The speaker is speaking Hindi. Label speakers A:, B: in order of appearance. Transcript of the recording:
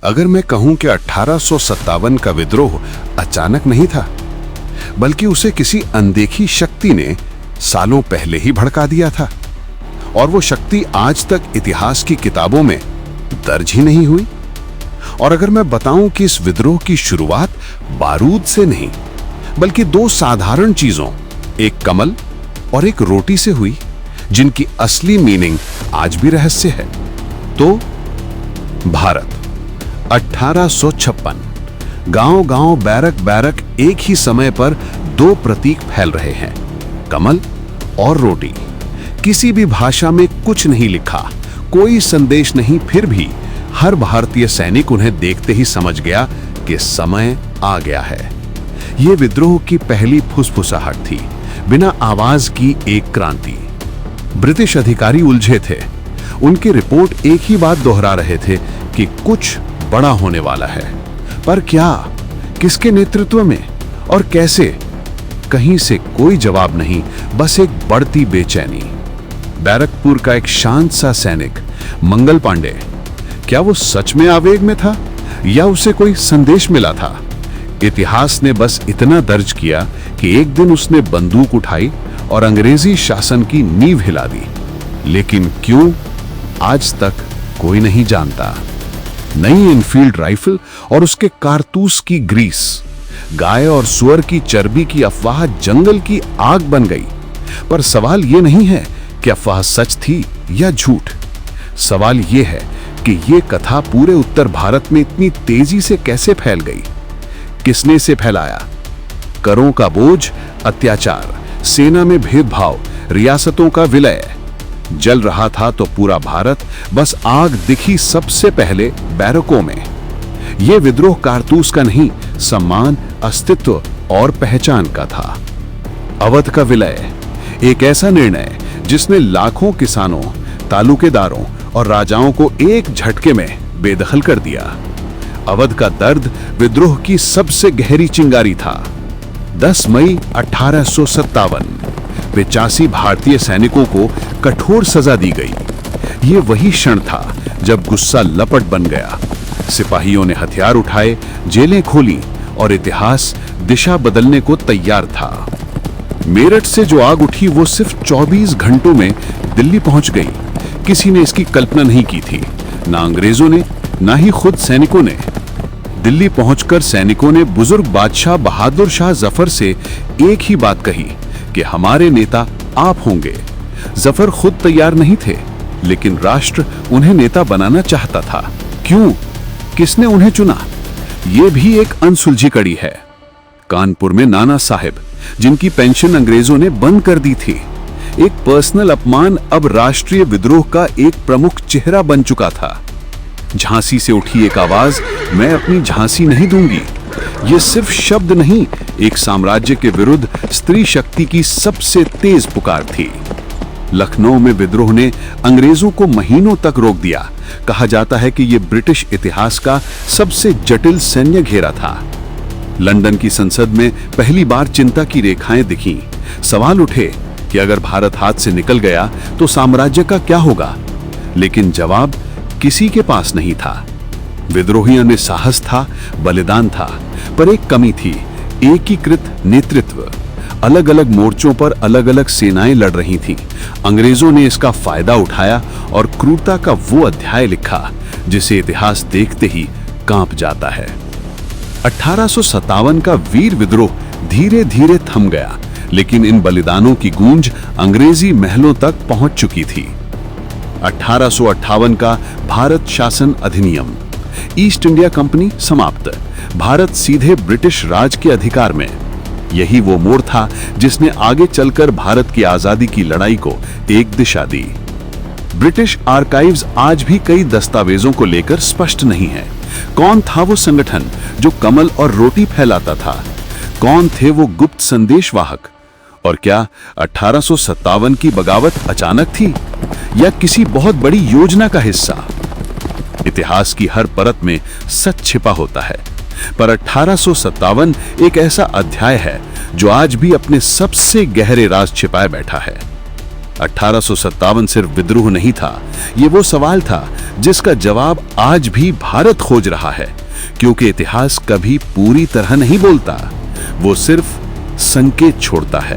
A: अगर मैं कहूं कि 1857 का विद्रोह अचानक नहीं था, बल्कि उसे किसी अनदेखी शक्ति ने सालों पहले ही भड़का दिया था, और वो शक्ति आज तक इतिहास की किताबों में दर्ज ही नहीं हुई। और अगर मैं बताऊं कि इस विद्रोह की शुरुआत बारूद से नहीं, बल्कि दो साधारण चीजों, एक कमल और एक रोटी से हुई, जिनकी असली मीनिंग आज भी रहस्य है, तो भारत 1856। गांव-गांव, बैरक-बैरक एक ही समय पर दो प्रतीक फैल रहे हैं, कमल और रोटी। किसी भी भाषा में कुछ नहीं लिखा, कोई संदेश नहीं, फिर भी हर भारतीय सैनिक उन्हें देखते ही समझ गया कि समय आ गया है। यह विद्रोह की पहली फुसफुसाहट थी, बिना आवाज की एक क्रांति। ब्रिटिश अधिकारी उलझे थे। उनकी रिपोर्ट एक ही बात दोहरा रहे थे कि कुछ बड़ा होने वाला है, पर क्या, किसके नेतृत्व में और कैसे? कहीं से कोई जवाब नहीं, बस एक बढ़ती बेचैनी। बैरकपुर का एक शांत सा सैनिक मंगल पांडे, क्या वो सच में आवेग में था या उसे कोई संदेश मिला था? इतिहास ने बस इतना दर्ज किया कि एक दिन उसने बंदूक उठाई और अंग्रेजी शासन की नींव हिला दी। लेकिन क्यों, आज तक कोई नहीं जानता। नई इनफील्ड राइफल और उसके कारतूस की ग्रीस, गाय और सुअर की चर्बी की अफवाह जंगल की आग बन गई। पर सवाल यह नहीं है कि अफवाह सच थी या झूठ। सवाल यह है कि यह कथा पूरे उत्तर भारत में इतनी तेजी से कैसे फैल गई? किसने इसे फैलाया? करों का बोझ, अत्याचार, सेना में भेदभाव, रियासतों का विलय। जल रहा था तो पूरा भारत, बस आग दिखी सबसे पहले बैरकों में। यह विद्रोह कारतूस का नहीं, सम्मान, अस्तित्व और पहचान का था। अवध का विलय, एक ऐसा निर्णय जिसने लाखों किसानों, तालुकेदारों और राजाओं को एक झटके में बेदखल कर दिया। अवध का दर्द विद्रोह की सबसे गहरी चिंगारी था। 10 मई 1857 85 भारतीय सैनिकों को कठोर सजा दी गई। ये वही क्षण था जब गुस्सा लपट बन गया। सिपाहियों ने हथियार उठाए, जेलें खोली और इतिहास दिशा बदलने को तैयार था। मेरठ से जो आग उठी वो सिर्फ 24 घंटों में दिल्ली पहुंच गई। किसी ने इसकी कल्पना नहीं की थी, ना अंग्रेजों ने, ना ही खुद सैनिकों ने। दिल्ली पहुंचकर सैनिकों ने बुजुर्ग बादशाह बहादुर शाह जफर से एक ही बात कही कि हमारे नेता आप होंगे। जफर खुद तैयार नहीं थे, लेकिन राष्ट्र उन्हें नेता बनाना चाहता था। क्यों? किसने उन्हें चुना? यह भी एक अनसुलझी कड़ी है। कानपुर में नाना साहिब, जिनकी पेंशन अंग्रेजों ने बंद कर दी थी, एक पर्सनल अपमान अब राष्ट्रीय विद्रोह का एक प्रमुख चेहरा बन चुका था। झांसी से उठी एक आवाज, मैं अपनी झांसी नहीं दूंगी। ये सिर्फ शब्द नहीं, एक साम्राज्य के विरुद्ध स्त्री शक्ति की सबसे तेज पुकार थी। लखनऊ में विद्रोह ने अंग्रेजों को महीनों तक रोक दिया। कहा जाता है कि यह ब्रिटिश इतिहास का सबसे जटिल सैन्य घेरा था। लंदन की संसद में पहली बार चिंता की रेखाएं दिखीं। सवाल उठे कि अगर भारत हाथ से निकल गया तो साम्राज्य का क्या होगा? लेकिन जवाब किसी के पास नहीं था। विद्रोहियों में साहस था, बलिदान था, पर एक कमी थी, एकीकृत नेतृत्व। अलग अलग मोर्चों पर अलग अलग सेनाएं लड़ रही थीं। अंग्रेजों ने इसका फायदा उठाया और क्रूरता का वो अध्याय लिखा जिसे इतिहास देखते ही कांप जाता है। 1857 का वीर विद्रोह धीरे धीरे थम गया, लेकिन इन बलिदानों की गूंज अंग्रेजी महलों तक पहुंच चुकी थी। 1858 का भारत शासन अधिनियम, ईस्ट इंडिया कंपनी समाप्त, भारत सीधे ब्रिटिश राज के अधिकार में। यही वो मोड़ था जिसने आगे चलकर भारत की आजादी की लड़ाई को एक दिशा दी। ब्रिटिश आर्काइव्स आज भी कई दस्तावेजों को लेकर स्पष्ट नहीं है। कौन था वो संगठन जो कमल और रोटी फैलाता था? कौन थे वो गुप्त संदेशवाहक? और क्या 1857 की बगावत अचानक थी या किसी बहुत बड़ी योजना का हिस्सा? इतिहास की हर परत में सच छिपा होता है, पर 1857 एक ऐसा अध्याय है जो आज भी अपने सबसे गहरे राज छिपाए बैठा है। 1857 सिर्फ विद्रोह नहीं था, ये वो सवाल था जिसका जवाब आज भी भारत खोज रहा है, क्योंकि इतिहास कभी पूरी तरह नहीं बोलता, वो सिर्फ संकेत छोड़ता है।